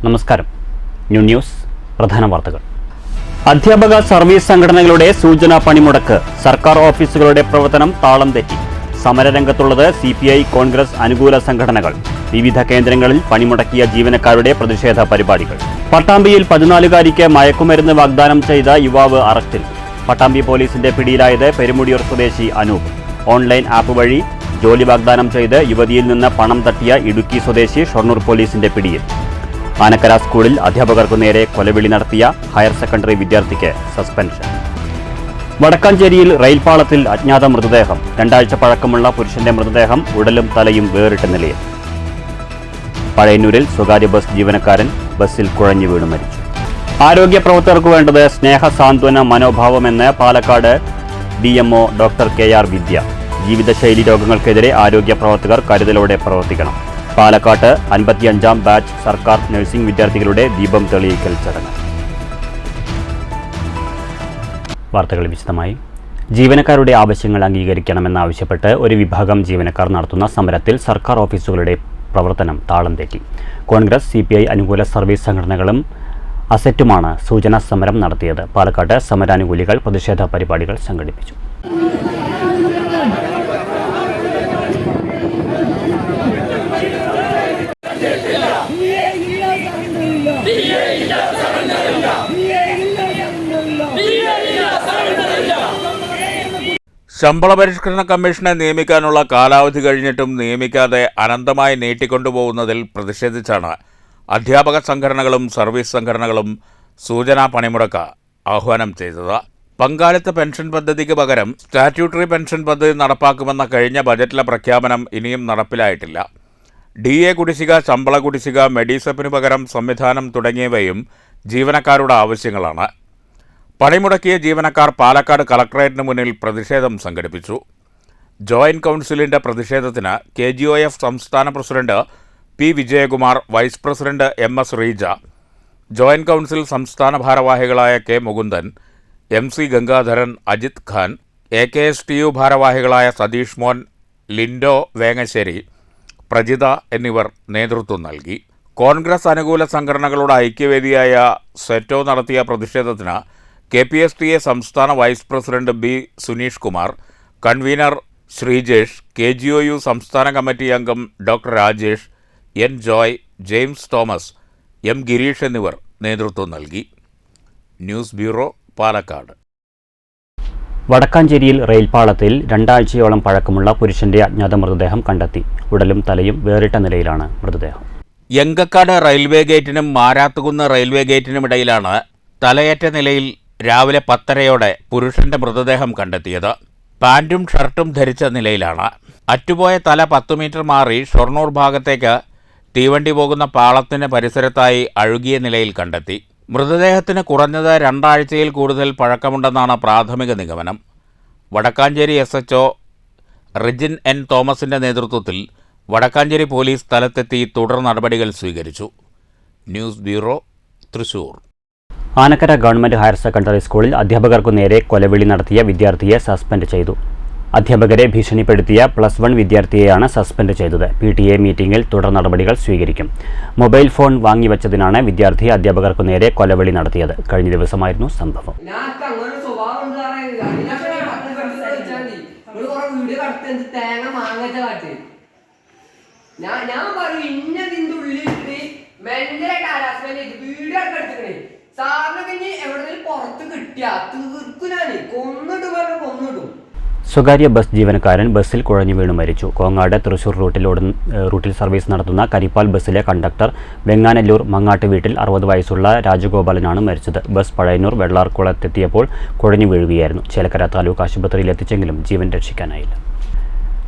നമസ്കാരം. ന്യൂസ് പ്രധാന വാർത്തകൾ. അധ്യാപക സർവീസ് സംഘടനകളുടെ സൂചനാ പണിമുടക്ക്. സർക്കാർ ഓഫീസുകളുടെ പ്രവർത്തനം താളം തെറ്റി. സമരരംഗത്തുള്ളത് CPI കോൺഗ്രസ് അനുകൂല സംഘടനകൾ. വിവിധ കേന്ദ്രങ്ങളിൽ പണിമുടക്കിയ ജീവനക്കാരുടെ പ്രതിഷേധ പരിപാടികൾ. പട്ടാമ്പിയിൽ 14-കാരിക്ക് മയക്കുമരുന്ന് വാഗ്ദാനം ചെയ്ത യുവാവ് അറസ്റ്റിൽ. പട്ടാമ്പി പോലീസിന്റെ പിടിയിലായത് പെരുമുടിയൂർ സ്വദേശി അനൂപ്. ഓൺലൈൻ ആപ്പ് വഴി ജോലി വാഗ്ദാനം ചെയ്ത് യുവതിയിൽ നിന്ന് പണം തട്ടിയ ഇടുക്കി സ്വദേശി ഷൊർണൂർ പോലീസിന്റെ പിടിയിൽ. ആനക്കര സ്കൂളിൽ അധ്യാപകർക്കു നേരെ കൊലവിളി നടത്തിയ ഹയർ സെക്കൻഡറി വിദ്യാർത്ഥിക്ക് സസ്പെൻഷൻ. വടക്കാഞ്ചേരിയിൽ റെയിൽപാളത്തിൽ അജ്ഞാത മൃതദേഹം. 2 ആഴ്ച പഴക്കമുള്ള പുരുഷന്റെ മൃതദേഹം ഉടലും തലയും വേറിട്ട നിലയിൽ. പഴയന്നൂരിൽ സ്വകാര്യ ബസ് ജീവനക്കാരൻ ബസ്സിൽ കുഴഞ്ഞു വീണ് മരിച്ചു. ആരോഗ്യ പ്രവർത്തകർക്ക് വേണ്ടത് സ്നേഹസാന്ത്വന മനോഭാവമെന്ന് പാലക്കാട് DMO ഡോക്ടർ KR വിദ്യ. ജീവിതശൈലി രോഗങ്ങൾക്കെതിരെ ആരോഗ്യ പ്രവർത്തകർ കരുതലോടെ പ്രവർത്തിക്കണം. പാലക്കാട്ട് 55-ാം ബാച്ച് സർക്കാർ നഴ്സിംഗ് വിദ്യാർത്ഥികളുടെ ദീപം തെളിയിക്കൽ ചടങ്ങ്. വാർത്തകൾ വിശദമായി. ജീവനക്കാരുടെ ആവശ്യങ്ങൾ അംഗീകരിക്കണമെന്നാവശ്യപ്പെട്ട് ഒരു വിഭാഗം ജീവനക്കാർ നടത്തുന്ന സമരത്തിൽ സർക്കാർ ഓഫീസുകളുടെ പ്രവർത്തനം താളം തെറ്റി. കോൺഗ്രസ് CPI അനുകൂല സർവീസ് സംഘടനകളും അസറ്റുമാണ് സൂചനാ സമരം നടത്തിയത്. പാലക്കാട്ട് സമരാനുകൂലികൾ പ്രതിഷേധ പരിപാടികൾ സംഘടിപ്പിച്ചു. ശമ്പള പരിഷ്കരണ കമ്മീഷനെ നിയമിക്കാനുള്ള കാലാവധി കഴിഞ്ഞിട്ടും നിയമിക്കാതെ അനന്തമായി നീട്ടിക്കൊണ്ടുപോകുന്നതിൽ പ്രതിഷേധിച്ചാണ് അധ്യാപക സംഘടനകളും സർവീസ് സംഘടനകളും സൂചനാ പണിമുടക്ക് ആഹ്വാനം ചെയ്തത്. പങ്കാളിത്ത പെൻഷൻ പദ്ധതിക്ക് പകരം സ്റ്റാറ്റ്യൂട്ടറി പെൻഷൻ പദ്ധതി നടപ്പാക്കുമെന്ന കഴിഞ്ഞ ബജറ്റിലെ പ്രഖ്യാപനം ഇനിയും നടപ്പിലായിട്ടില്ല. DA കുടിശ്ശിക, ശമ്പള കുടിശ്ശിക, മെഡിസെപ്പിനു പകരം സംവിധാനം തുടങ്ങിയവയും ജീവനക്കാരുടെ ആവശ്യങ്ങളാണ്. പണിമുടക്കിയ ജീവനക്കാർ പാലക്കാട് കളക്ടറേറ്റിന് മുന്നിൽ പ്രതിഷേധം സംഘടിപ്പിച്ചു. ജോയിന്റ് കൗൺസിലിന്റെ പ്രതിഷേധത്തിന് KGOF സംസ്ഥാന president P. Vijayakumar, vice president MS Reeja, joint council സംസ്ഥാന ഭാരവാഹികളായ K. Mukundan, MC Gangadharan, Ajith Khan, AKSTU ഭാരവാഹികളായ സതീഷ് മോൻ, ലിൻഡോ വേങ്ങശ്ശേരി, പ്രജിത എന്നിവർ നേതൃത്വം നൽകി. കോൺഗ്രസ് അനുകൂല സംഘടനകളുടെ ഐക്യവേദിയായ സെറ്റോ നടത്തിയ പ്രതിഷേധത്തിന് KPSTA സംസ്ഥാന vice president B. Suneesh Kumar, convener Sreejesh, KGOU സംസ്ഥാന കമ്മിറ്റി അംഗം doctor Rajesh, N. Joy, James Thomas, M. Girish എന്നിവർ നേതൃത്വം നൽകി. News bureau, Palakkad. വടക്കാഞ്ചേരിയിൽ റെയിൽപാളത്തിൽ 2 ആഴ്ചയോളം പഴക്കമുള്ള പുരുഷന്റെ അജ്ഞാത മൃതദേഹം കണ്ടെത്തി. ഉടലും തലയും വേറിട്ട നിലയിലാണ് മൃതദേഹം. യങ്കക്കാട് റെയിൽവേ ഗേറ്റിനും മാരാത്തുകുന്ന് റെയിൽവേ ഗേറ്റിനുമിടയിലാണ് തലയേറ്റ നിലയിൽ രാവിലെ 10:30-യോടെ പുരുഷന്റെ മൃതദേഹം കണ്ടെത്തിയത്. പാൻറ്റും ഷർട്ടും ധരിച്ച നിലയിലാണ്. അറ്റുപോയ തല 10 മീറ്റർ മാറി ഷൊർണൂർ ഭാഗത്തേക്ക് തീവണ്ടി പോകുന്ന പാളത്തിന് പരിസരത്തായി അഴുകിയ നിലയിൽ കണ്ടെത്തി. മൃതദേഹത്തിന് കുറഞ്ഞത് 2 ആഴ്ചയിൽ കൂടുതൽ പഴക്കമുണ്ടെന്നാണ് പ്രാഥമിക നിഗമനം. Vadakkanchery SHO Rijin N. തോമസിന്റെ നേതൃത്വത്തിൽ വടക്കാഞ്ചേരി പോലീസ് സ്ഥലത്തെത്തി തുടർ നടപടികൾ സ്വീകരിച്ചു. News bureau, Thrissur. Anakkara government higher secondary സ്കൂളിൽ അധ്യാപകർക്കു നേരെ കൊലവിളി നടത്തിയ വിദ്യാർത്ഥിയെ സസ്പെൻഡ് ചെയ്തു. അധ്യാപകരെ ഭീഷണിപ്പെടുത്തിയ +1 വിദ്യാർത്ഥിയെയാണ് സസ്പെൻഡ് ചെയ്തത്. PTA മീറ്റിംഗിൽ തുടർ നടപടികൾ സ്വീകരിക്കും. മൊബൈൽ ഫോൺ വാങ്ങിവെച്ചതിനാണ് വിദ്യാർത്ഥി അധ്യാപകർക്കു നേരെ കൊലവിളി നടത്തിയത്. കഴിഞ്ഞ ദിവസമായിരുന്നു സംഭവം. സ്വകാര്യ ബസ് ജീവനക്കാരൻ ബസ്സിൽ കുഴഞ്ഞു വീണു മരിച്ചു. കോങ്ങാട് തൃശൂർ റൂട്ടിൽ സർവീസ് നടത്തുന്ന കരിപ്പാൽ ബസ്സിലെ കണ്ടക്ടർ വെങ്ങാനല്ലൂർ മങ്ങാട്ട് വീട്ടിൽ 60 വയസ്സുള്ള രാജഗോപാലനാണ് മരിച്ചത്. ബസ് പഴയന്നൂർ വെള്ളാർകുളത്തെത്തിയപ്പോൾ കുഴഞ്ഞു വീഴുകയായിരുന്നു. ചേലക്കര താലൂക്ക് ആശുപത്രിയിൽ എത്തിച്ചെങ്കിലും ജീവൻ രക്ഷിക്കാനായില്ല.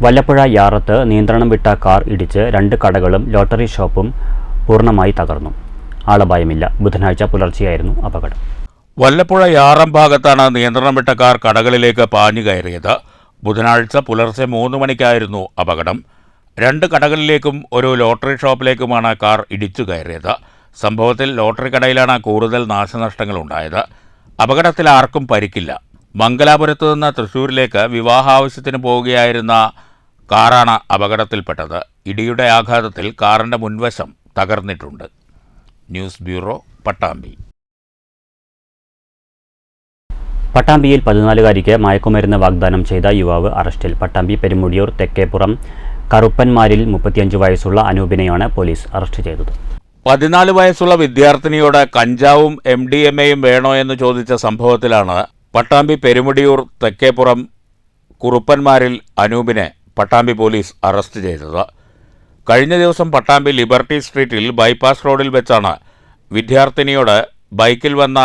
വല്ലപ്പുഴ യാറത്ത് നിയന്ത്രണം വിട്ട കാർ ഇടിച്ച് 2 കടകളും ലോട്ടറി ഷോപ്പും പൂർണ്ണമായി തകർന്നു. ആളപായമില്ല. ബുധനാഴ്ച പുലർച്ചെയായിരുന്നു അപകടം. വല്ലപ്പുഴ യാറം ഭാഗത്താണ് നിയന്ത്രണം വിട്ട കാർ കടകളിലേക്ക് പാഞ്ഞു കയറിയത്. ബുധനാഴ്ച പുലർച്ചെ 3 മണിക്കായിരുന്നു അപകടം. 2 കടകളിലേക്കും ഒരു ലോട്ടറി ഷോപ്പിലേക്കുമാണ് കാർ ഇടിച്ചു കയറിയത്. സംഭവത്തിൽ ലോട്ടറി കടയിലാണ് കൂടുതൽ നാശനഷ്ടങ്ങളുണ്ടായത്. അപകടത്തിൽ ആർക്കും പരിക്കില്ല. മംഗലാപുരത്തു നിന്ന് തൃശൂരിലേക്ക് വിവാഹാവശ്യത്തിന് പോവുകയായിരുന്ന കാറാണ് അപകടത്തിൽപ്പെട്ടത്. ഇടിയുടെ ആഘാതത്തിൽ കാറിന്റെ മുൻവശം തകർന്നിട്ടുണ്ട്. News bureau, Pattambi. പട്ടാമ്പിയിൽ 14-കാരിക്ക് മയക്കുമരുന്ന് വാഗ്ദാനം ചെയ്ത യുവാവ് അറസ്റ്റിൽ. പട്ടാമ്പി പെരുമുടിയൂർ തെക്കേപ്പുറം കറുപ്പന്മാരിൽ 35 വയസ്സുള്ള അനൂപിനെയാണ് പോലീസ് അറസ്റ്റ് ചെയ്തത്. 14 വയസ്സുള്ള വിദ്യാർത്ഥിനിയോട് കഞ്ചാവും MDMAയും വേണോ എന്ന് ചോദിച്ച സംഭവത്തിലാണ് പട്ടാമ്പി പെരുമുടിയൂർ തെക്കേപ്പുറം കുറുപ്പന്മാരിൽ അനൂപിനെ പട്ടാമ്പി പോലീസ് അറസ്റ്റ് ചെയ്തത്. കഴിഞ്ഞ ദിവസം പട്ടാമ്പി ലിബർട്ടി സ്ട്രീറ്റിൽ ബൈപ്പാസ് റോഡിൽ വെച്ചാണ് വിദ്യാർത്ഥിനിയോട് ബൈക്കിൽ വന്ന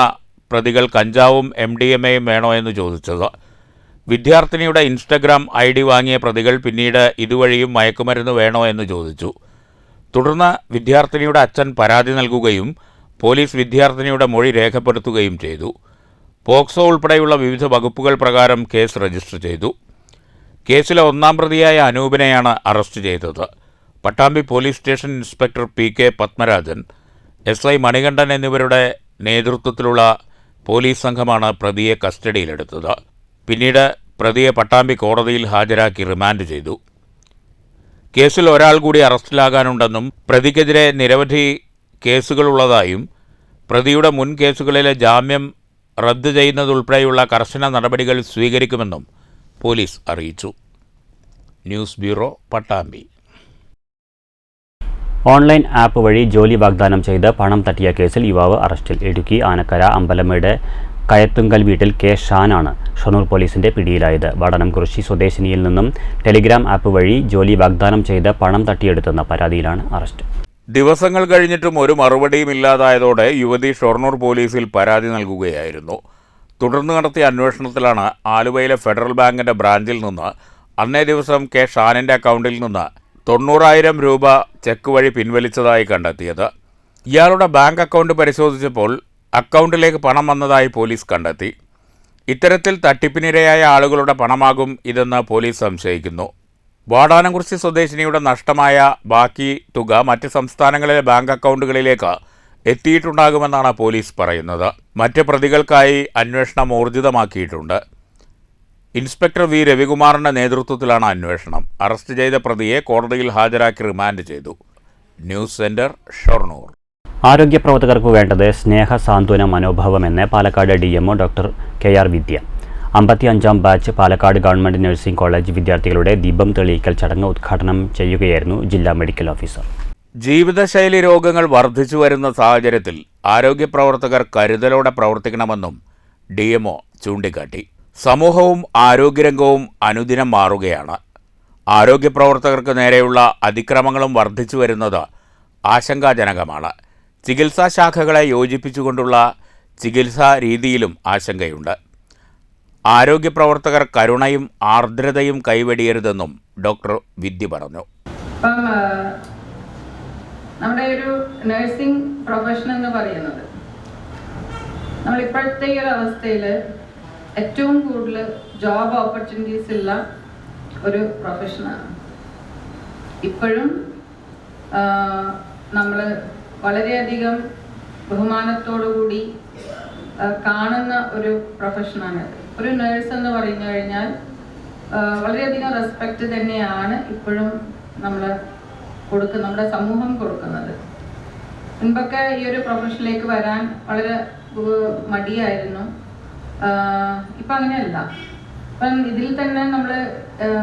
പ്രതികൾ കഞ്ചാവും MDMAയും വേണോ എന്ന് ചോദിച്ചത്. വിദ്യാർത്ഥിനിയുടെ ഇൻസ്റ്റഗ്രാം ID വാങ്ങിയ പ്രതികൾ പിന്നീട് ഇതുവഴിയും മയക്കുമരുന്ന് വേണോ എന്ന് ചോദിച്ചു. തുടർന്ന് വിദ്യാർത്ഥിനിയുടെ അച്ഛൻ പരാതി നൽകുകയും പോലീസ് വിദ്യാർത്ഥിനിയുടെ മൊഴി രേഖപ്പെടുത്തുകയും ചെയ്തു. പോക്സോ ഉൾപ്പെടെയുള്ള വിവിധ വകുപ്പുകൾ പ്രകാരം കേസ് രജിസ്റ്റർ ചെയ്തു. കേസിലെ 1-ാം പ്രതിയായ അനൂപിനെയാണ് അറസ്റ്റ് ചെയ്തത്. Pattambi police station inspector PK Padmarajan, SI Manikandan എന്നിവരുടെ നേതൃത്വത്തിലുള്ള പോലീസ് സംഘമാണ് പ്രതിയെ കസ്റ്റഡിയിലെടുത്തത്. പിന്നീട് പ്രതിയെ പട്ടാമ്പി കോടതിയിൽ ഹാജരാക്കി റിമാൻഡ് ചെയ്തു. കേസിൽ ഒരാൾ കൂടി അറസ്റ്റിലാകാനുണ്ടെന്നും പ്രതിക്കെതിരെ നിരവധി കേസുകളുള്ളതായും പ്രതിയുടെ മുൻ കേസുകളിലെ ജാമ്യം റദ്ദ് ചെയ്യുന്നതുൾപ്പെടെയുള്ള കർശന നടപടികൾ സ്വീകരിക്കുമെന്നും പോലീസ് അറിയിച്ചു. News bureau, Pattambi. Online app വഴി ജോലി വാഗ്ദാനം ചെയ്ത് പണം തട്ടിയ കേസിൽ യുവാവ് അറസ്റ്റിൽ. ഇടുക്കി ആനക്കര അമ്പലമേട് കയത്തുങ്കൽ വീട്ടിൽ K ഷാനാണ് ഷൊർണൂർ പോലീസിന്റെ പിടിയിലായത്. വടനംകുറിശി സ്വദേശിനിയിൽ നിന്നും ടെലിഗ്രാം ആപ്പ് വഴി ജോലി വാഗ്ദാനം ചെയ്ത് പണം തട്ടിയെടുത്തെന്ന പരാതിയിലാണ് അറസ്റ്റ്. ദിവസങ്ങൾ കഴിഞ്ഞിട്ടും ഒരു മറുപടിയും ഇല്ലാതായതോടെ യുവതി ഷൊർണൂർ പോലീസിൽ പരാതി നൽകുകയായിരുന്നു. തുടർന്ന് നടത്തിയ അന്വേഷണത്തിലാണ് ആലുവയിലെ ഫെഡറൽ ബാങ്കിന്റെ ബ്രാഞ്ചിൽ നിന്ന് അന്നേ ദിവസം K ഷാനിന്റെ അക്കൗണ്ടിൽ നിന്ന് 90,000 രൂപ ചെക്ക് വഴി പിൻവലിച്ചതായി കണ്ടെത്തിയത്. ഇയാളുടെ ബാങ്ക് അക്കൗണ്ട് പരിശോധിച്ചപ്പോൾ അക്കൗണ്ടിലേക്ക് പണം വന്നതായി പോലീസ് കണ്ടെത്തി. ഇത്തരത്തിൽ തട്ടിപ്പിനിരയായ ആളുകളുടെ പണമാകും ഇതെന്ന് പോലീസ് സംശയിക്കുന്നു. വാടാനംകുറിശി സ്വദേശിനിയുടെ നഷ്ടമായ ബാക്കി തുക മറ്റ് സംസ്ഥാനങ്ങളിലെ ബാങ്ക് അക്കൗണ്ടുകളിലേക്ക് എത്തിയിട്ടുണ്ടാകുമെന്നാണ് പോലീസ് പറയുന്നത്. മറ്റ് പ്രതികൾക്കായി അന്വേഷണം ഊർജിതമാക്കിയിട്ടുണ്ട്. ഇൻസ്പെക്ടർ V രവികുമാറിന്റെ നേതൃത്വത്തിലാണ് അന്വേഷണം. അറസ്റ്റ് ചെയ്ത പ്രതിയെ കോടതിയിൽ ഹാജരാക്കി റിമാൻഡ് ചെയ്തു. News centre, Shoranur. ആരോഗ്യ പ്രവർത്തകർക്ക് വേണ്ടത് സ്നേഹ സാന്ത്വന മനോഭാവമെന്ന് പാലക്കാട് DMO ഡോക്ടർ KR വിദ്യ. 55-ാം batch Palakkad government nursing college വിദ്യാർത്ഥികളുടെ ദീപം തെളിയിക്കൽ ചടങ്ങ് ഉദ്ഘാടനം ചെയ്യുകയായിരുന്നു ജില്ലാ മെഡിക്കൽ ഓഫീസർ. ജീവിതശൈലി രോഗങ്ങൾ വർദ്ധിച്ചു വരുന്ന സാഹചര്യത്തിൽ ആരോഗ്യ പ്രവർത്തകർ കരുതലോടെ പ്രവർത്തിക്കണമെന്നും DMO ചൂണ്ടിക്കാട്ടി. സമൂഹവും ആരോഗ്യരംഗവും അനുദിനം മാറുകയാണ്. ആരോഗ്യ പ്രവർത്തകർക്ക് നേരെയുള്ള അതിക്രമങ്ങളും വർദ്ധിച്ചു വരുന്നത് ആശങ്കാജനകമാണ്. ചികിത്സാ ശാഖകളെ യോജിപ്പിച്ചുകൊണ്ടുള്ള ചികിത്സാ രീതിയിലും ആശങ്കയുണ്ട്. ആരോഗ്യ പ്രവർത്തകർ കരുണയും ആർദ്രതയും കൈവെടിയരുതെന്നും ഡോക്ടർ വിദ്യ പറഞ്ഞു. നമ്മുടെ ഒരു നഴ്സിംഗ് പ്രൊഫഷൻ എന്ന് പറയുന്നത് നമ്മൾ ഇപ്പോഴത്തെ ഈ ഒരു അവസ്ഥയിൽ ഏറ്റവും കൂടുതൽ ജോബ് ഓപ്പർച്യൂണിറ്റീസ് ഉള്ള ഒരു പ്രൊഫഷനാണ്. ഇപ്പോഴും നമ്മൾ വളരെയധികം ബഹുമാനത്തോടുകൂടി കാണുന്ന ഒരു പ്രൊഫഷനാണിത്. ഒരു നേഴ്സ് എന്ന് പറഞ്ഞു കഴിഞ്ഞാൽ വളരെയധികം റെസ്പെക്റ്റ് തന്നെയാണ് ഇപ്പോഴും നമ്മുടെ സമൂഹം കൊടുക്കുന്നത്. മുൻപൊക്കെ ഈ ഒരു പ്രൊഫഷനിലേക്ക് വരാൻ വളരെ മടിയായിരുന്നു. ഇപ്പം അങ്ങനെയല്ല. ഇപ്പം ഇതിൽ തന്നെ നമ്മൾ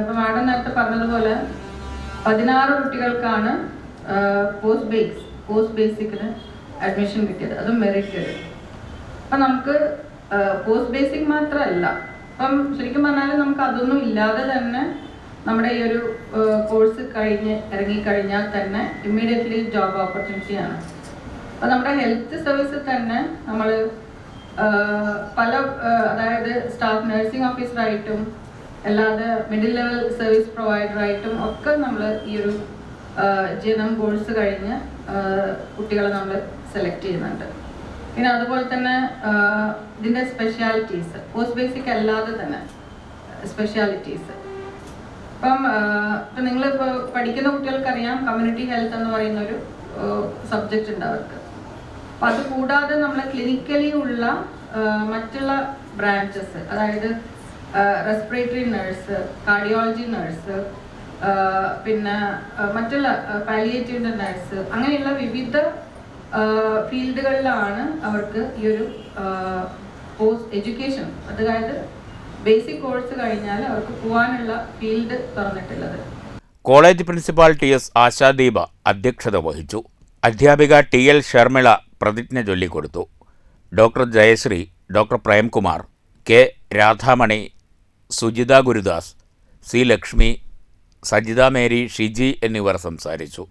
ഇപ്പം മാഡം നേരത്തെ പറഞ്ഞതുപോലെ 16 കുട്ടികൾക്കാണ് പോസ്റ്റ് ബേസിക്കിന് അഡ്മിഷൻ കിട്ടിയത്, അതും മെറിറ്റ്. അപ്പം നമുക്ക് പോസ്റ്റ് ബേസിക് മാത്രമല്ല, അപ്പം ശരിക്കും പറഞ്ഞാൽ നമുക്ക് അതൊന്നും ഇല്ലാതെ തന്നെ നമ്മുടെ ഈ ഒരു കോഴ്സ് ഇറങ്ങിക്കഴിഞ്ഞാൽ തന്നെ ഇമ്മീഡിയറ്റ്ലി ജോബ് ഓപ്പർച്യൂണിറ്റിയാണ്. അപ്പം നമ്മുടെ ഹെൽത്ത് സർവീസിൽ തന്നെ നമ്മൾ പല അതായത് സ്റ്റാഫ് നഴ്സിംഗ് ഓഫീസറായിട്ടും അല്ലാതെ മിഡിൽ ലെവൽ സർവീസ് പ്രൊവൈഡറായിട്ടും ഒക്കെ നമ്മൾ ഈ ഒരു GNM കോഴ്സ് കഴിഞ്ഞ് കുട്ടികളെ നമ്മൾ സെലക്ട് ചെയ്യുന്നുണ്ട്. പിന്നെ അതുപോലെ തന്നെ ഇതിൻ്റെ സ്പെഷ്യാലിറ്റീസ് പോസ്റ്റ് ബേസിക് അല്ലാതെ തന്നെ സ്പെഷ്യാലിറ്റീസ് ഇപ്പം നിങ്ങളിപ്പോൾ പഠിക്കുന്ന കുട്ടികൾക്കറിയാം കമ്മ്യൂണിറ്റി ഹെൽത്ത് എന്ന് പറയുന്നൊരു സബ്ജക്റ്റ് ഉണ്ട് അവർക്ക്. അപ്പം അത് കൂടാതെ നമ്മൾ ക്ലിനിക്കലി ഉള്ള മറ്റുള്ള ബ്രാഞ്ചസ്, അതായത് റെസ്പിറേറ്ററി നഴ്സ്, കാർഡിയോളജി നഴ്സ്, പിന്നെ മറ്റുള്ള പാലിയേറ്റീവ് നഴ്സ്, അങ്ങനെയുള്ള വിവിധ ഫീൽഡുകളിലാണ് അവർക്ക് ഈ ഒരു പോസ്റ്റ് എഡ്യൂക്കേഷൻ, അതായത് ബേസിക് കോഴ്സ് കഴിഞ്ഞാൽ അവർക്ക് പോകാനുള്ള ഫീൽഡ് തുറന്നിട്ടുള്ളത്. കോളേജ് പ്രിൻസിപ്പാൾ TS ആശാദീപ അധ്യക്ഷത വഹിച്ചു. അധ്യാപിക TL ഷർമിള പ്രതിജ്ഞ ചൊല്ലിക്കൊടുത്തു. Doctor Jayashree, doctor Premkumar, K Radhamani, Sujitha Gurudas, C Lakshmi, Sajitha Mary, Shiji എന്നിവർ സംസാരിച്ചു.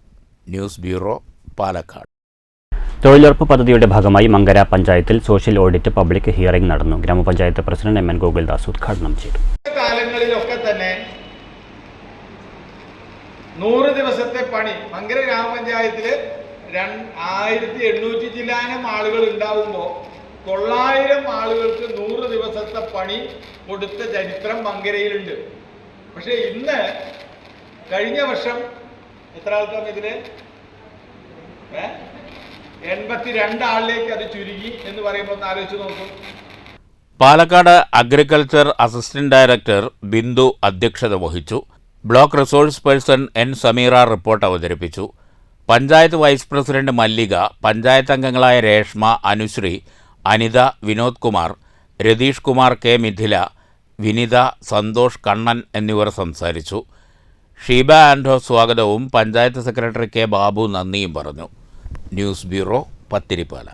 News bureau, Palakkad. തൊഴിലുറപ്പ് പദ്ധതിയുടെ ഭാഗമായി മങ്കര പഞ്ചായത്തിൽ സോഷ്യൽ ഓഡിറ്റ് പബ്ലിക് ഹിയറിംഗ് നടന്നു. ഗ്രാമപഞ്ചായത്ത് പ്രസിഡന്റ് MN ഗോകുൽദാസ് ഉദ്ഘാടനം ചെയ്തു. കാലങ്ങളിലൊക്കെ തന്നെ 100 ദിവസത്തെ പണി മങ്കര ഗ്രാമപഞ്ചായത്തില് 1800 ചില്ലാനം ആളുകൾ ഉണ്ടാവുമ്പോൾ 900 ആളുകൾക്ക് 100 ദിവസത്തെ പണി കൊടുത്ത ചരിത്രം മങ്കരയിലുണ്ട്. പക്ഷെ ഇന്ന് കഴിഞ്ഞ വർഷം എത്ര ആൾക്കാർ ഇതില് 82 ആളിലേക്ക് അത് ചുരുങ്ങി എന്ന് പറയുമ്പോൾ ഒന്ന് ആലോചിച്ച് നോക്കൂ. Palakkad agriculture assistant director Bindu അധ്യക്ഷത വഹിച്ചു. Block resource person N Sameera report അവതരിപ്പിച്ചു. പഞ്ചായത്ത് വൈസ് പ്രസിഡന്റ് മല്ലിക, പഞ്ചായത്ത് അംഗങ്ങളായ രേഷ്മ, അനുശ്രീ, അനിത, വിനോദ് കുമാർ, രതീഷ് കുമാർ, K മിഥില, വിനിത, സന്തോഷ്, കണ്ണൻ എന്നിവർ സംസാരിച്ചു. ഷീബ ആൻഡോ സ്വാഗതവും പഞ്ചായത്ത് സെക്രട്ടറി K ബാബു നന്ദിയും പറഞ്ഞു. News bureau, Pathirippala.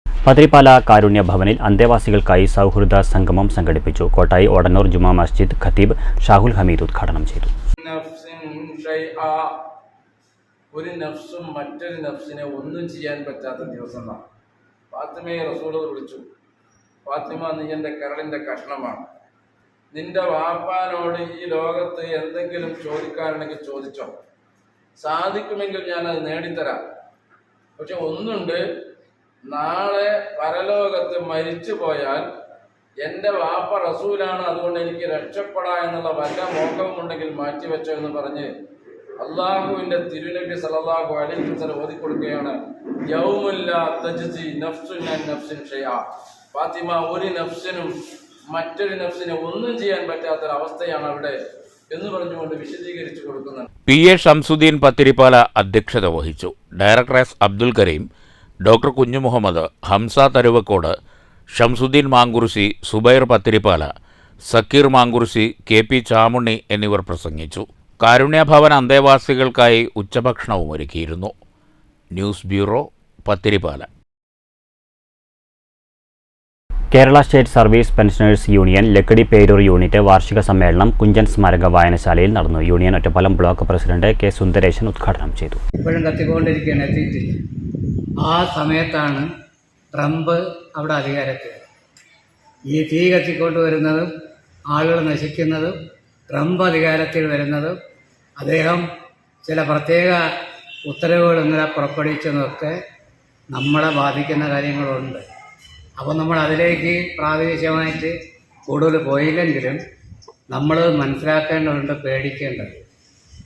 പത്തിരിപ്പാല കാരുണ്യ ഭവനിൽ അന്തേവാസികൾക്കായി സൗഹൃദ സംഗമം സംഘടിപ്പിച്ചു. കോട്ടായി ഓടന്നൂർ ജുമാ മസ്ജിദ് ഖത്തീബ് ഷാഹുൽ ഹമീദ് ഉദ്ഘാടനം ചെയ്തു. ഒരു നഫ്സും മറ്റൊരു നഫ്സിനെ ഒന്നും ചെയ്യാൻ പറ്റാത്ത ദിവസമാണ്. ഫാത്തിമയെ റസൂല് വിളിച്ചു, ഫാത്തിമ, നീ എൻ്റെ കരളിൻ്റെ കഷ്ണമാണ്. നിന്റെ വാപ്പാനോട് ഈ ലോകത്ത് എന്തെങ്കിലും ചോദിക്കാറുണ്ടെങ്കിൽ ചോദിച്ചോ, സാധിക്കുമെങ്കിൽ ഞാനത് നേടിത്തരാം. പക്ഷെ ഒന്നുണ്ട്, നാളെ പരലോകത്ത് മരിച്ചു പോയാൽ എൻ്റെ വാപ്പ റസൂലാണ്, അതുകൊണ്ട് എനിക്ക് രക്ഷപ്പെടാ എന്നുള്ള വല്ല മോഹവുമുണ്ടെങ്കിൽ മാറ്റിവെച്ചോ എന്ന് പറഞ്ഞ് അള്ളാഹുവിൻ്റെ തിരുനബി സല്ലല്ലാഹു അലൈഹി വസല്ലം ഓതിക്കൊടുക്കുകയാണ്. യൗമുല്ലാ തജ്സി നഫ്സുൻ അൻ നഫ്സിൻ ഷൈഅ. ഫാത്തിമ, ഒരു നഫ്സിനും മറ്റൊരു നഫ്സിനെ ഒന്നും ചെയ്യാൻ പറ്റാത്തൊരവസ്ഥയാണ് അവിടെ എന്ന് പറഞ്ഞുകൊണ്ട് വിശദീകരിച്ചു കൊടുക്കുന്നുണ്ട്. PA ഷംസുദ്ദീൻ പത്തിരിപ്പാല അധ്യക്ഷത വഹിച്ചു. Director S Abdul Kareem, doctor Kunju Muhammad, Hamza Tharuvakkode, Shamsuddin Mankurissi, Zubair Pathiripala, Zakir Mankurissi, KP Chamunni എന്നിവർ പ്രസംഗിച്ചു. കാരുണ്യഭവൻ അന്തേവാസികൾക്കായി ഉച്ചഭക്ഷണവും ഒരുക്കിയിരുന്നു. News bureau, Pathirippala. Kerala state service pensioners union Lakkidi Peroor unit വാർഷിക സമ്മേളനം കുഞ്ചൻ സ്മാരക വായനശാലയിൽ നടന്നു. Union Ottapalam block president K Sundaresan ഉദ്ഘാടനം ചെയ്തു. ഇപ്പോഴും കത്തിക്കൊണ്ടിരിക്കുകയാണ്, എത്തിയിട്ടില്ല. ആ സമയത്താണ് ട്രംപ് അവിടെ അധികാരത്തിൽ. ഈ തീ കത്തിക്കൊണ്ട് വരുന്നതും ആളുകൾ നശിക്കുന്നതും ട്രംപ് അധികാരത്തിൽ വരുന്നതും അദ്ദേഹം ചില പ്രത്യേക ഉത്തരവുകൾ ഇങ്ങനെ പുറപ്പെടുവിച്ചതൊക്കെ നമ്മളെ ബാധിക്കുന്ന കാര്യങ്ങളുണ്ട്. അപ്പോൾ നമ്മൾ അതിലേക്ക് പ്രാദേശികമായിട്ട് കൂടുതൽ പോയില്ലെങ്കിലും നമ്മൾ മനസ്സിലാക്കേണ്ടതുണ്ട്, പേടിക്കേണ്ടത്.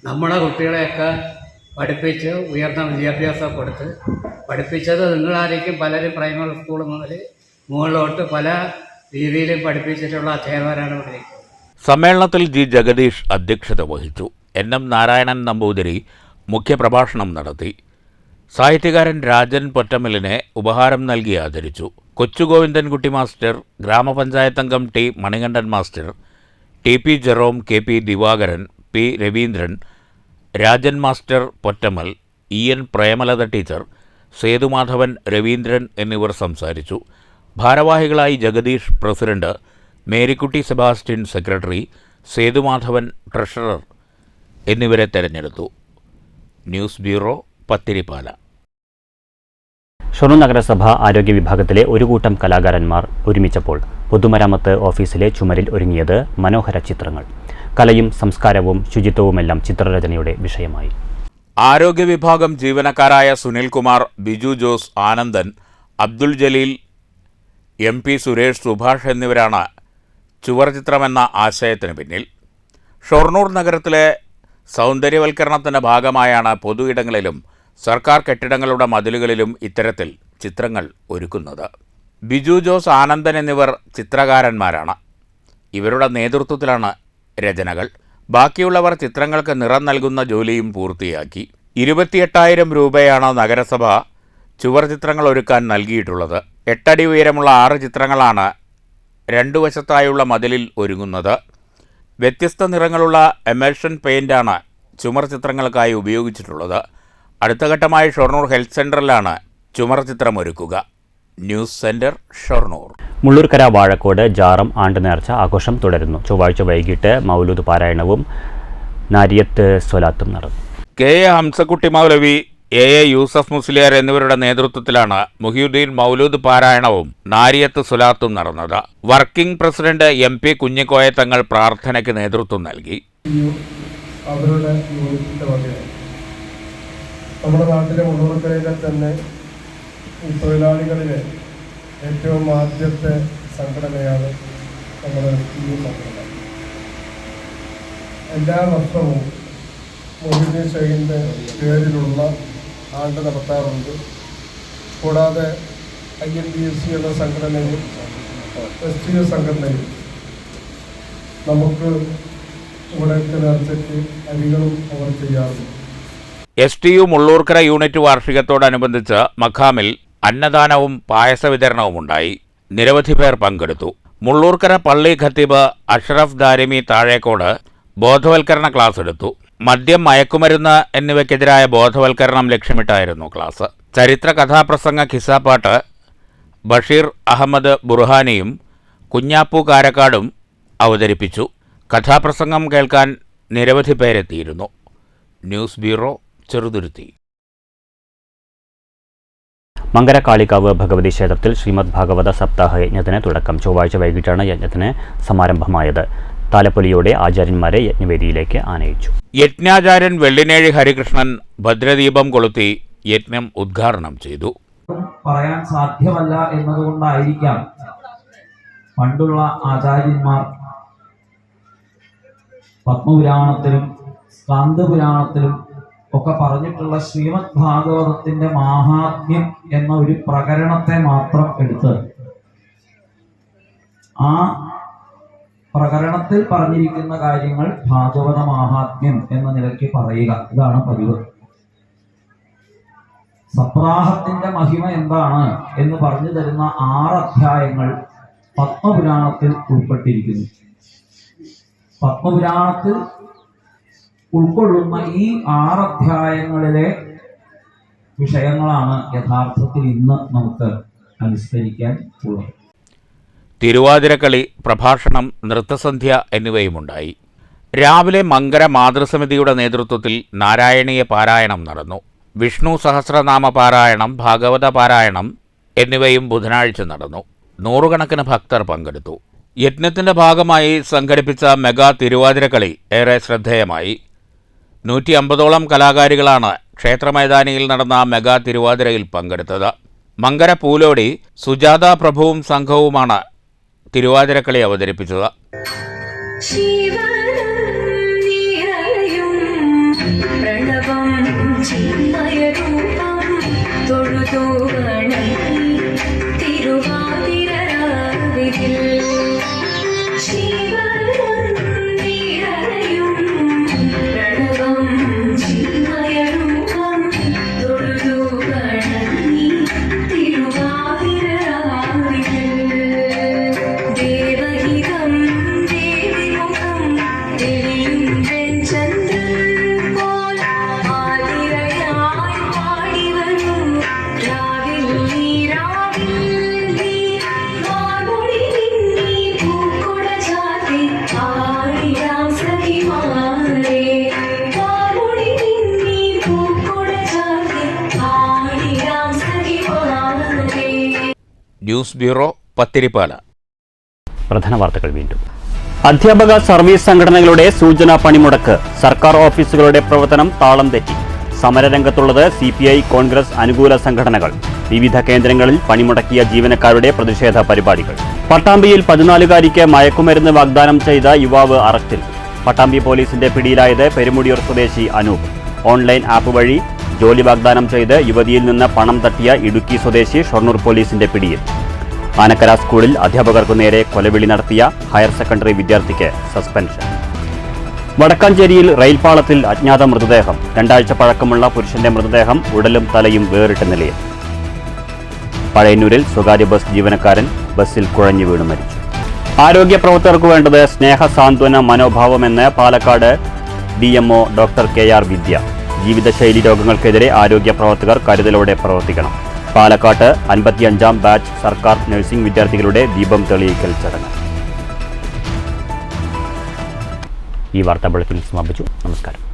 നമ്മുടെ കുട്ടികളെയൊക്കെ പഠിപ്പിച്ച് ഉയർന്ന വിദ്യാഭ്യാസം കൊടുത്ത് പഠിപ്പിച്ചത് നിങ്ങളായിരിക്കും. പലരും പ്രൈമറി സ്കൂൾ മുതൽ മുകളിലോട്ട് പല രീതിയിലും പഠിപ്പിച്ചിട്ടുള്ള അധ്യാപകരാണ് ഇവിടെ. സമ്മേളനത്തിൽ G ജഗദീഷ് അധ്യക്ഷത വഹിച്ചു. NM നാരായണൻ നമ്പൂതിരി മുഖ്യപ്രഭാഷണം നടത്തി. സാഹിത്യകാരൻ രാജൻ പൊറ്റമ്മലിനെ ഉപഹാരം നൽകി ആദരിച്ചു. കൊച്ചുഗോവിന്ദൻകുട്ടി മാസ്റ്റർ, ഗ്രാമപഞ്ചായത്ത് അംഗം T Manikandan master, TP Jerome, KP Divakaran, P Raveendran, Rajan master Pottammal, EN Premalatha teacher, Sethumadhavan, Raveendran എന്നിവർ സംസാരിച്ചു. ഭാരവാഹികളായി Jagadish president, Marykutty Sebastian secretary, Sethumadhavan treasurer എന്നിവരെ തെരഞ്ഞെടുത്തു. News bureau, Pathiripala. ഷൊർണൂർ നഗരസഭ ആരോഗ്യ വിഭാഗത്തിലെ ഒരു കൂട്ടം കലാകാരന്മാർ ഒരുമിച്ചപ്പോൾ പൊതുമരാമത്ത് ഓഫീസിലെ ചുമരിൽ ഒരുങ്ങിയത് മനോഹര ചിത്രങ്ങൾ. കലയും സംസ്കാരവും ശുചിത്വവുമെല്ലാം ചിത്രരചനയുടെ വിഷയമായി. ആരോഗ്യ വിഭാഗം ജീവനക്കാരായ സുനിൽകുമാർ, ബിജു ജോസ്, ആനന്ദൻ, അബ്ദുൽ ജലീൽ, MP സുരേഷ്, സുഭാഷ് എന്നിവരാണ് ചുവർചിത്രമെന്ന ആശയത്തിന് പിന്നിൽ. ഷൊർണൂർ നഗരത്തിലെ സൗന്ദര്യവൽക്കരണത്തിൻ്റെ ഭാഗമായാണ് പൊതു ഇടങ്ങളിലും സർക്കാർ കെട്ടിടങ്ങളുടെ മതിലുകളിലും ഇത്തരത്തിൽ ചിത്രങ്ങൾ ഒരുക്കുന്നത്. ബിജു ജോസ്, ആനന്ദൻ എന്നിവർ ചിത്രകാരന്മാരാണ്. ഇവരുടെ നേതൃത്വത്തിലാണ് രചനകൾ. ബാക്കിയുള്ളവർ ചിത്രങ്ങൾക്ക് നിറം നൽകുന്ന ജോലിയും പൂർത്തിയാക്കി. 28,000 രൂപയാണ് നഗരസഭ ചുവർ ചിത്രങ്ങൾ ഒരുക്കാൻ നൽകിയിട്ടുള്ളത്. 8 അടി ഉയരമുള്ള 6 ചിത്രങ്ങളാണ് 2 വശത്തായുള്ള മതിലിൽ ഒരുങ്ങുന്നത്. വ്യത്യസ്ത നിറങ്ങളുള്ള എമൽഷൻ പെയിൻ്റാണ് ചുമർ ചിത്രങ്ങൾക്കായി ഉപയോഗിച്ചിട്ടുള്ളത്. അടുത്ത ഘട്ടമായി ഷൊർണൂർ ഹെൽത്ത് സെൻ്ററിലാണ് ചുമർ ചിത്രം ഒരുക്കുക. News centre Shoranur. മുള്ളൂർക്കര വാഴക്കോട് ജാറം ആണ്ട് നേർച്ച ആഘോഷം തുടരുന്നു. ചൊവ്വാഴ്ച വൈകിട്ട് മൗലൂദ് പാരായണവും നാരിയത്ത് സ്വലാത്തും നടന്നു. K A Hamsakutty Moulavi, A A Yusuf Musliyar എന്നിവരുടെ നേതൃത്വത്തിലാണ് മുഹിയുദ്ദീൻ മൗലൂദ് പാരായണവും നാരിയത്ത് സ്വലാത്തും നടന്നത്. വർക്കിംഗ് പ്രസിഡന്റ് MP കുഞ്ഞിക്കോയ തങ്ങൾ പ്രാർത്ഥനയ്ക്ക് നേതൃത്വം നൽകി. അവരുടെ യൂണിറ്റിൻ്റെ വകയാണ് നമ്മുടെ നാട്ടിലെ മുള്ളൂർക്കരയിലെ തന്നെ ഈ തൊഴിലാളികളിലെ ഏറ്റവും ആദ്യത്തെ സംഘടനയാണ് നമ്മുടെ ഈ സംഘടന. എല്ലാ വർഷവും മുഹിയുദ്ദീൻ ഷെയ്ഖിൻ്റെ പേരിലുള്ള ആണ്ട് നടത്താറുണ്ട്. കൂടാതെ INDC എന്ന സംഘടനയും STU സംഘടനയും നമുക്ക് ഇവിടേക്ക് നേർച്ചയ്ക്ക് അരികളും അവർ ചെയ്യാറുണ്ട്. STU മുള്ളൂർക്കര യൂണിറ്റ് വാർഷികത്തോടനുബന്ധിച്ച് മഖാമിൽ അന്നദാനവും പായസ വിതരണവും ഉണ്ടായി. നിരവധി പേർ പങ്കെടുത്തു. മുള്ളൂർക്കര പള്ളി ഖത്തീബ് അഷ്റഫ് ദാരിമി താഴേക്കോട് ബോധവൽക്കരണ ക്ലാസ് എടുത്തു. മദ്യം, മയക്കുമരുന്ന് എന്നിവയ്ക്കെതിരായ ബോധവൽക്കരണം ലക്ഷ്യമിട്ടായിരുന്നു ക്ലാസ്. ചരിത്ര കഥാപ്രസംഗ ഖിസ്സാപ്പാട്ട് ബഷീർ അഹമ്മദ് ബുർഹാനിയും കുഞ്ഞാപ്പു കാരക്കാടും അവതരിപ്പിച്ചു. കഥാപ്രസംഗം കേൾക്കാൻ നിരവധി പേരെത്തിയിരുന്നു. News bureau, Cheruthuruthy. മങ്കര കാളികാവ് ഭഗവതി ക്ഷേത്രത്തിൽ ശ്രീമദ് ഭാഗവത സപ്താഹ യജ്ഞത്തിന് തുടക്കം. ചൊവ്വാഴ്ച വൈകിട്ടാണ് യജ്ഞത്തിന് സമാരംഭമായത്. താലപ്പൊലിയോടെ ആചാര്യന്മാരെ യജ്ഞവേദിയിലേക്ക് ആനയിച്ചു. യജ്ഞാചാര്യൻ വെള്ളിനേഴി ഹരികൃഷ്ണൻ ഭദ്രദീപം കൊളുത്തി യജ്ഞം ഉദ്ഘാടനം ചെയ്തു. പറയാൻ സാധ്യമല്ല എന്നതുകൊണ്ടായിരിക്കാം പണ്ടുള്ള ആചാര്യന്മാർ പത്മപുരാണത്തിലും സ്കാന്ദപുരാണത്തിലും ഒക്കെ പറഞ്ഞിട്ടുള്ള ശ്രീമദ് ഭാഗവതത്തിന്റെ മാഹാത്മ്യം എന്ന ഒരു പ്രകരണത്തെ മാത്രം എടുത്ത് ആ പ്രകരണത്തിൽ പറഞ്ഞിരിക്കുന്ന കാര്യങ്ങൾ ഭാഗവത മാഹാത്മ്യം എന്ന നിലയ്ക്ക് പറയുക, ഇതാണ് പതിവ്. സപ്താഹത്തിന്റെ മഹിമ എന്താണ് എന്ന് പറഞ്ഞു തരുന്ന 6 അധ്യായങ്ങൾ പത്മപുരാണത്തിൽ ഉൾപ്പെട്ടിരിക്കുന്നു. പത്മപുരാണത്തിൽ ഉൾക്കൊള്ളുന്ന ഈ 6 അധ്യായങ്ങളിലെ വിഷയങ്ങളാണ് യഥാർത്ഥത്തിൽ ഇന്ന് നമുക്ക് അനുസ്മരിക്കാൻ ഉള്ളത്. തിരുവാതിരക്കളി, പ്രഭാഷണം, നൃത്തസന്ധ്യ എന്നിവയുമുണ്ടായി. രാവിലെ മങ്കര മാതൃസമിതിയുടെ നേതൃത്വത്തിൽ നാരായണീയ പാരായണം നടന്നു. വിഷ്ണു സഹസ്രനാമ പാരായണം, ഭാഗവത പാരായണം എന്നിവയും ബുധനാഴ്ച നടന്നു. 100 കണക്കിന് ഭക്തർ പങ്കെടുത്തു. യജ്ഞത്തിന്റെ ഭാഗമായി സംഘടിപ്പിച്ച മെഗാ തിരുവാതിരക്കളി ഏറെ ശ്രദ്ധേയമായി. 150ഓളം കലാകാരികളാണ് ക്ഷേത്രമൈതാനിയിൽ നടന്ന മെഗാ തിരുവാതിരയിൽ പങ്കെടുത്തത്. മങ്കര പൂലോടി സുജാത പ്രഭുവും സംഘവുമാണ് തിരുവാതിരക്കളി അവതരിപ്പിച്ചത്. News bureau, Pathirippala. പ്രധാന വാർത്തകൾ വീണ്ടും. അധ്യാപക സർവീസ് സംഘടനകളുടെ സൂചനാ പണിമുടക്ക്. സർക്കാർ ഓഫീസുകളുടെ പ്രവർത്തനം താളം തെറ്റി. സമരരംഗത്തുള്ളത് CPI കോൺഗ്രസ് അനുകൂല സംഘടനകൾ. വിവിധ കേന്ദ്രങ്ങളിൽ പണിമുടക്കിയ ജീവനക്കാരുടെ പ്രതിഷേധ പരിപാടികൾ. പട്ടാമ്പിയിൽ 14കാരിക്ക് മയക്കുമരുന്ന് വാഗ്ദാനം ചെയ്ത യുവാവ് അറസ്റ്റിൽ. പട്ടാമ്പി പോലീസിന്റെ പിടിയിലായത് പെരുമുടിയൂർ സ്വദേശി അനൂപ്. ഓൺലൈൻ ആപ്പ് വഴി ജോലി വാഗ്ദാനം ചെയ്ത് യുവതിയിൽ നിന്ന് പണം തട്ടിയ ഇടുക്കി സ്വദേശി ഷൊർണൂർ പോലീസിന്റെ പിടിയിൽ. ആനക്കര സ്കൂളിൽ അധ്യാപകർക്കു നേരെ കൊലവിളി നടത്തിയ ഹയർ സെക്കൻഡറി വിദ്യാർത്ഥിക്ക് സസ്പെൻഷൻ. വടക്കാഞ്ചേരിയിൽ റെയിൽപാളത്തിൽ അജ്ഞാത മൃതദേഹം. 2 ആഴ്ച പഴക്കമുള്ള പുരുഷന്റെ മൃതദേഹം ഉടലും തലയും വേറിട്ട നിലയിൽ. പഴയന്നൂരിൽ സ്വകാര്യ ബസ് ജീവനക്കാരൻ ബസ്സിൽ കുഴഞ്ഞു വീണു മരിച്ചു. ആരോഗ്യ പ്രവർത്തകർക്ക് വേണ്ടത് സ്നേഹ സാന്ത്വന മനോഭാവമെന്ന് പാലക്കാട് DMO ഡോക്ടർ KR വിദ്യ. ജീവിതശൈലി രോഗങ്ങൾക്കെതിരെ ആരോഗ്യ പ്രവർത്തകർ കരുതലോടെ പ്രവർത്തിക്കണം. പാലക്കാട്ട് 55ാം ബാച്ച് സർക്കാർ നഴ്സിംഗ് വിദ്യാർത്ഥികളുടെ ദീപം തെളിയിക്കൽ ചടങ്ങ്. ഈ വാർത്താ ബുള്ളറ്റിൻ സമാപിച്ചു. നമസ്കാരം.